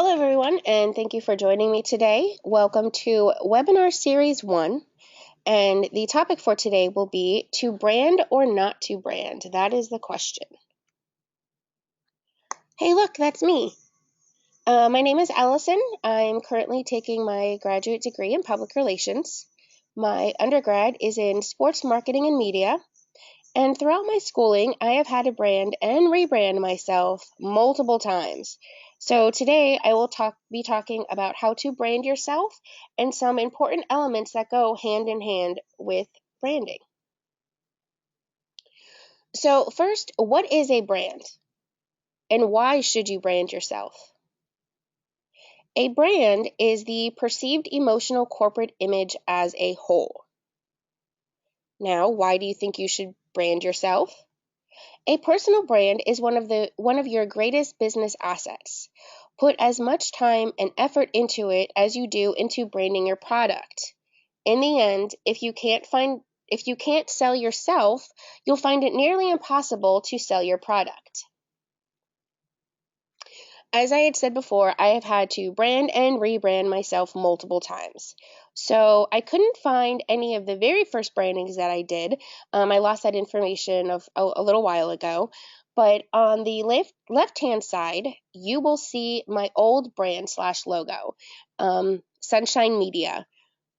Hello, everyone, and thank you for joining me today. Welcome to Webinar Series 1, and the topic for today will be to brand or not to brand. That is the question. Hey, look, that's me. My name is Allison. I'm currently taking my graduate degree in public relations. My undergrad is in sports marketing and media, and throughout my schooling, I have had to brand and rebrand myself multiple times. So today I will be talking about how to brand yourself and some important elements that go hand in hand with branding. So first, what is a brand? And why should you brand yourself? A brand is the perceived emotional corporate image as a whole. Now, why do you think you should brand yourself? A personal brand is one of your greatest business assets. Put as much time and effort into it as you do into branding your product. In the end, if you can't sell yourself, you'll find it nearly impossible to sell your product. As I had said before, I have had to brand and rebrand myself multiple times. So I couldn't find any of the very first brandings that I did. I lost that information a little while ago. But on the left-hand side, you will see my old brand / logo, Sunshine Media.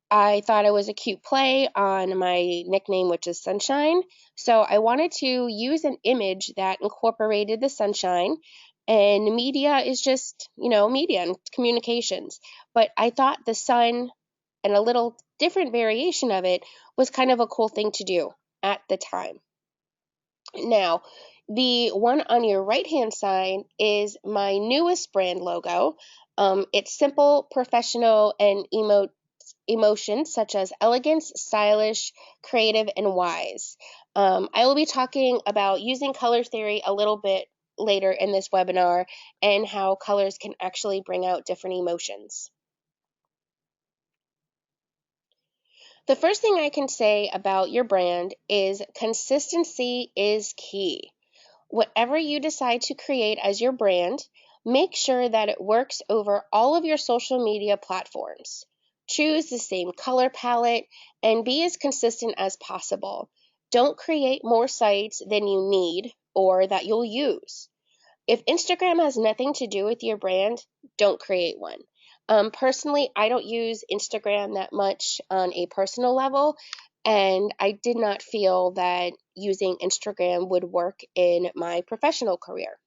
I thought it was a cute play on my nickname, which is Sunshine. So I wanted to use an image that incorporated the sunshine. And media is just, media and communications. But I thought the sun and a little different variation of it was kind of a cool thing to do at the time. Now, the one on your right-hand side is my newest brand logo. It's simple, professional, and emotions such as elegance, stylish, creative, and wise. I will be talking about using color theory a little bit later in this webinar and how colors can actually bring out different emotions. The first thing I can say about your brand is consistency is key. Whatever you decide to create as your brand, make sure that it works over all of your social media platforms. Choose the same color palette and be as consistent as possible. Don't create more sites than you need or that you'll use. If Instagram has nothing to do with your brand, don't create one. Personally, I don't use Instagram that much on a personal level, and I did not feel that using Instagram would work in my professional career.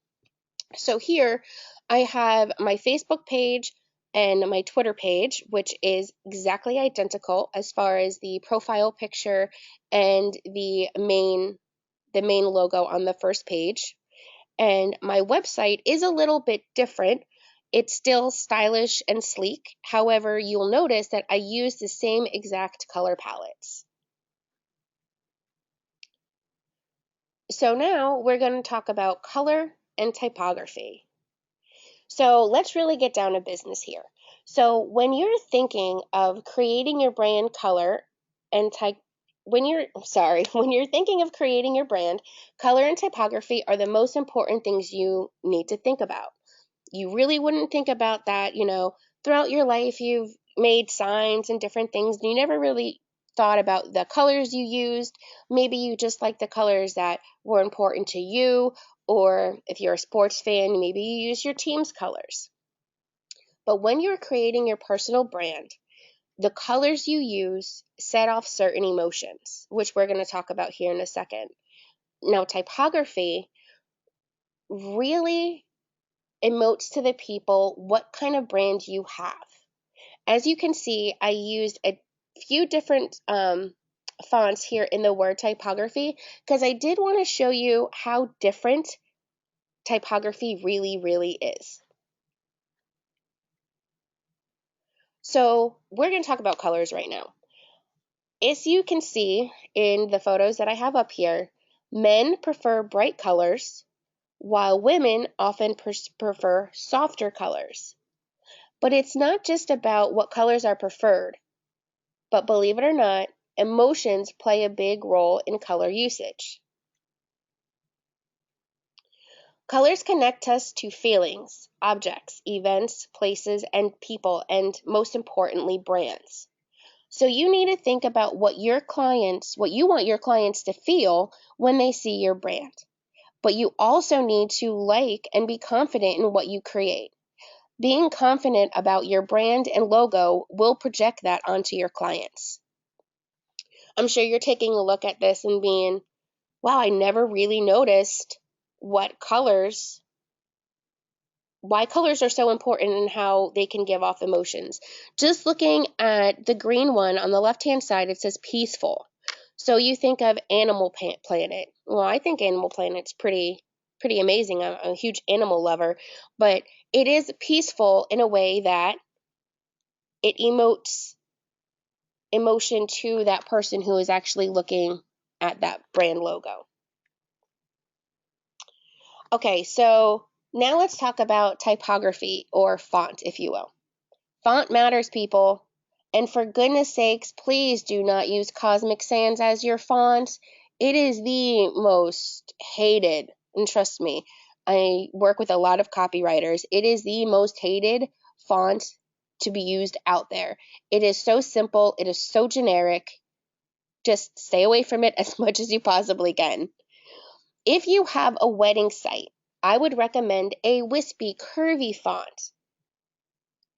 So here I have my Facebook page and my Twitter page, which is exactly identical as far as the profile picture and the main logo on the first page. And my website is a little bit different. It's still stylish and sleek. However, you'll notice that I use the same exact color palettes. So now we're going to talk about color and typography. So let's really get down to business here. So when you're thinking of creating your brand color and when you're thinking of creating your brand, color and typography are the most important things you need to think about. You really wouldn't think about that, throughout your life you've made signs and different things, and you never really thought about the colors you used. Maybe you just like the colors that were important to you, or if you're a sports fan, maybe you use your team's colors. But when you're creating your personal brand, the colors you use set off certain emotions, which we're going to talk about here in a second. Now, typography really emotes to the people what kind of brand you have. As you can see, I used a few different fonts here in the word typography because I did want to show you how different typography really, really is. So we're going to talk about colors right now. As you can see in the photos that I have up here, men prefer bright colors, while women often prefer softer colors. But it's not just about what colors are preferred, but believe it or not, emotions play a big role in color usage. Colors connect us to feelings, objects, events, places, and people, and most importantly, brands. So you need to think about what you want your clients to feel when they see your brand. But you also need to like and be confident in what you create. Being confident about your brand and logo will project that onto your clients. I'm sure you're taking a look at this and being, wow, I never really noticed why colors are so important and how they can give off emotions. Just looking at the green one on the left-hand side, it says peaceful. So you think of Animal Planet. Well, I think Animal Planet's pretty amazing. I'm a huge animal lover, but it is peaceful in a way that it emotes emotion to that person who is actually looking at that brand logo. Okay, so now let's talk about typography or font, if you will. Font matters, people. And for goodness sakes, please do not use Cosmic Sans as your font. It is the most hated, and trust me, I work with a lot of copywriters. It is the most hated font to be used out there. It is so simple, it is so generic. Just stay away from it as much as you possibly can. If you have a wedding site, I would recommend a wispy, curvy font.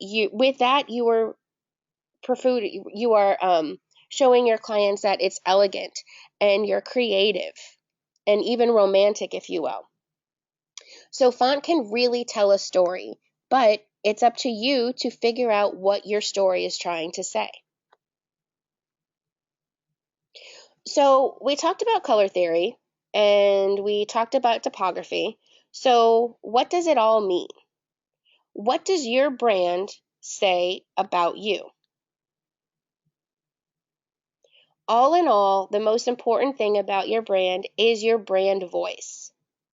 With that, you are showing your clients that it's elegant and you're creative and even romantic, if you will. So font can really tell a story, but it's up to you to figure out what your story is trying to say. So we talked about color theory and we talked about typography. So what does it all mean? What does your brand say about you? All in all, the most important thing about your brand is your brand voice.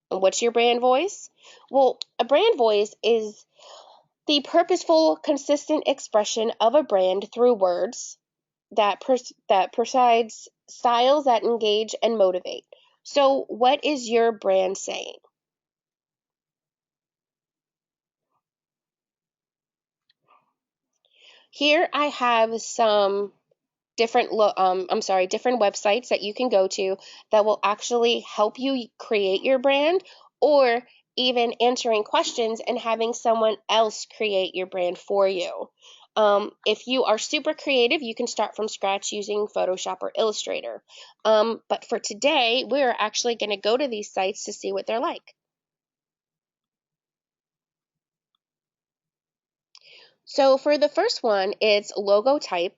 And what's your brand voice? Well, a brand voice is the purposeful, consistent expression of a brand through words that presides styles that engage and motivate. So, what is your brand saying? Here I have some different websites that you can go to that will actually help you create your brand, or even answering questions and having someone else create your brand for you. If you are super creative, you can start from scratch using Photoshop or Illustrator. But for today, we're actually going to go to these sites to see what they're like. So for the first one, it's Logotype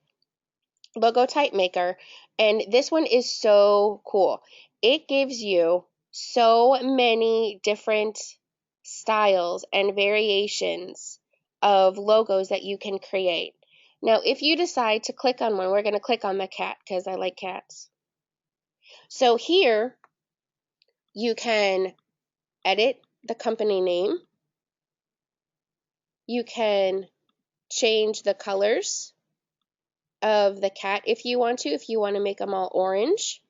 Maker, and this one is so cool. It gives you so many different styles and variations of logos that you can create. Now, if you decide to click on one, we're going to click on the cat because I like cats. So here you can edit the company name. You can change the colors of the cat if you want to make them all orange,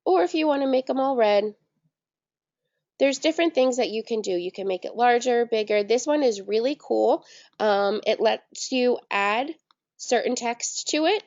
or if you want to make them all red. There's different things that you can do. You can make it larger, bigger. This one is really cool. It lets you add certain text to it.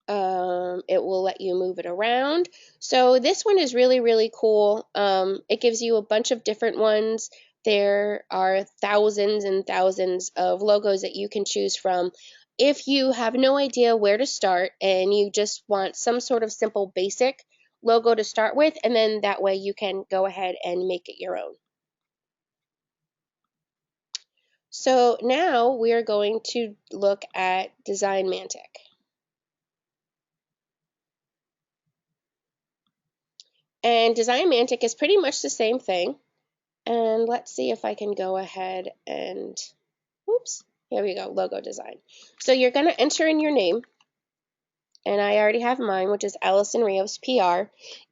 It will let you move it around. So this one is really, really cool. It gives you a bunch of different ones. There are thousands and thousands of logos that you can choose from. If you have no idea where to start and you just want some sort of simple basic logo to start with, and then that way you can go ahead and make it your own. So now we are going to look at Designmantic. And Designmantic is pretty much the same thing. And let's see if I can go ahead and, oops, here we go, logo design. So you're going to enter in your name, and I already have mine, which is Allison Rios PR.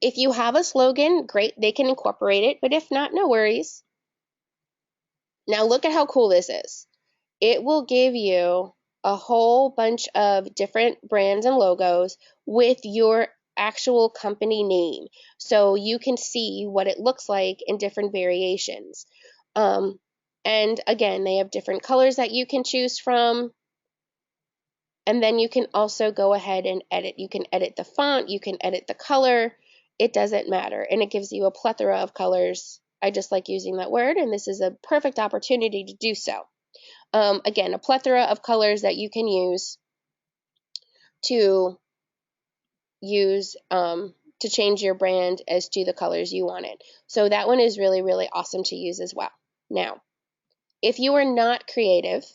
If you have a slogan, great, they can incorporate it, but if not, no worries. Now look at how cool this is. It will give you a whole bunch of different brands and logos with your actual company name so you can see what it looks like in different variations. Um, and again, they have different colors that you can choose from. And then you can also go ahead and edit. You can edit the font, you can edit the color. It doesn't matter. And it gives you a plethora of colors. I just like using that word, and this is a perfect opportunity to do so. Again, a plethora of colors that you can to use to change your brand as to the colors you want it. So that one is really, really awesome to use as well. Now, if you are not creative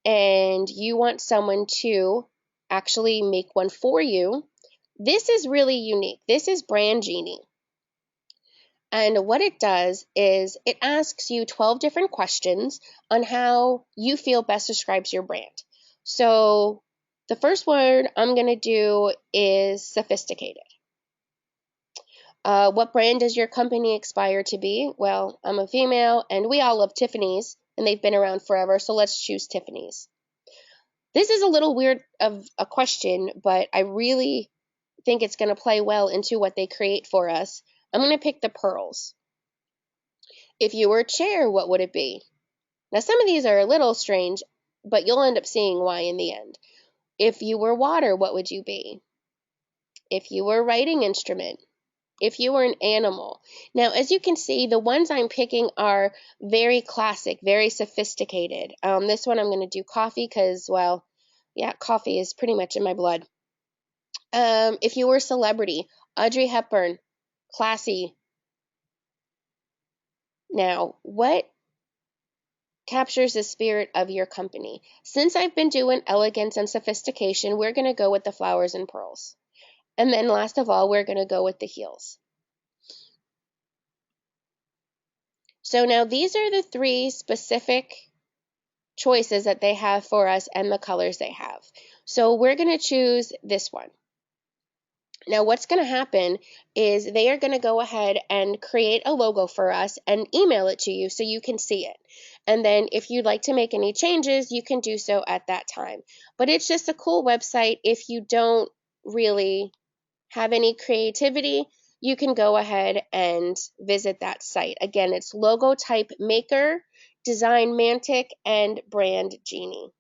and you want someone to actually make one for you, this is really unique. This is Brand Genie. And what it does is it asks you 12 different questions on how you feel best describes your brand. So the first word I'm going to do is sophisticated. What brand does your company aspire to be? Well, I'm a female and we all love Tiffany's and they've been around forever, so let's choose Tiffany's. This is a little weird of a question, but I really think it's going to play well into what they create for us. I'm going to pick the pearls. If you were a chair, what would it be? Now, some of these are a little strange, but you'll end up seeing why in the end. If you were water, what would you be? If you were a writing instrument, if you were an animal. Now, as you can see, the ones I'm picking are very classic, very sophisticated. This one I'm going to do coffee because, well, yeah, coffee is pretty much in my blood. If you were a celebrity, Audrey Hepburn, classy. Now, what captures the spirit of your company? Since I've been doing elegance and sophistication, we're going to go with the flowers and pearls. And then last of all, we're going to go with the heels. So now these are the three specific choices that they have for us and the colors they have. So we're going to choose this one. Now what's going to happen is they are going to go ahead and create a logo for us and email it to you so you can see it. And then if you'd like to make any changes, you can do so at that time. But it's just a cool website. If you don't really have any creativity, you can go ahead and visit that site. Again, it's Logotype Maker, Designmantic, and Brand Genie.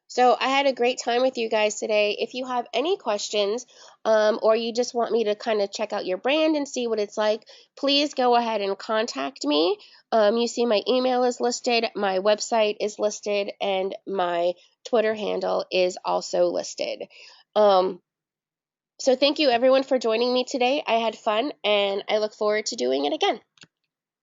So I had a great time with you guys today. If you have any questions or you just want me to kind of check out your brand and see what it's like, please go ahead and contact me. You see my email is listed, my website is listed, and my Twitter handle is also listed. So thank you everyone for joining me today. I had fun and I look forward to doing it again.